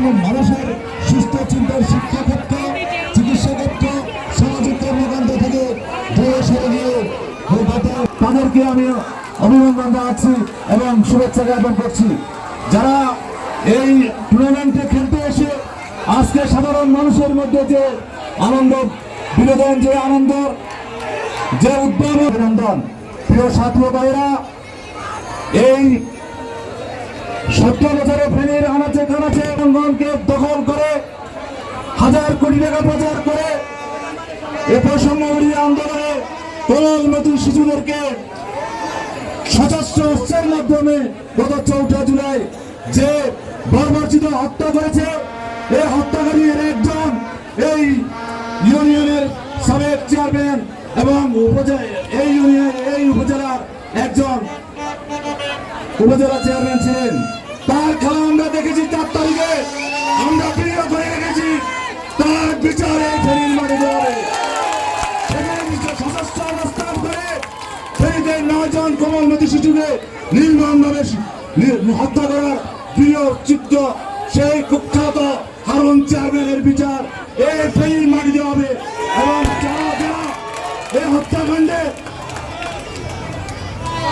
এবং মানুষের সুস্থ চিন্তার শিক্ষা ক্ষেত্র, চিকিৎসা ক্ষেত্র, সামাজিক কর্মকাণ্ড থেকে দূরে সরে গিয়ে তাদেরকে আমি অভিনন্দন জানাচ্ছি এবং শুভেচ্ছা জ্ঞাপন করছি। যারা এই টুর্নামেন্টে খেলতে এসে আজকে সাধারণ মানুষের মধ্যে যে আনন্দ বিনোদন, যে আনন্দ, যে উদ্যম, অভিনন্দন। প্রিয় ছাত্র ভাইরা, এই 17 বছরে ফেনীর আনাচে কানাচে অঙ্গনকে দখল করে হাজার কোটি টাকা পাচার করে এ বৈষম্য বিরোধী আন্দোলনে কোমলমতি শিশুদেরকে সশস্ত্র অস্ত্রের মাধ্যমে গত 4 জুলাই যে বর্বরচিত হত্যা করেছে, এই হত্যাকারীর একজন এই ইউনিয়নের সাবেক চেয়ারম্যান এবং এই উপজেলার একজন উপজেলা চেয়ারম্যান ছিলেন। তার খেলা আমরা দেখেছি, 4 তারিখে আমরা ভিডিও করে রেখেছি। তার বিচারে ফেনীর মাঠে যাবে। সশস্ত্র অবস্থান করে ফেনীতে 9 জন কোমলমতি শিশুকে নির্মমভাবে হত্যা করার প্রিয় চিত্র, সেই কুখ্যাত হারুন চেয়ারম্যানের বিচার এই ফেনীর মাটিতে হবে।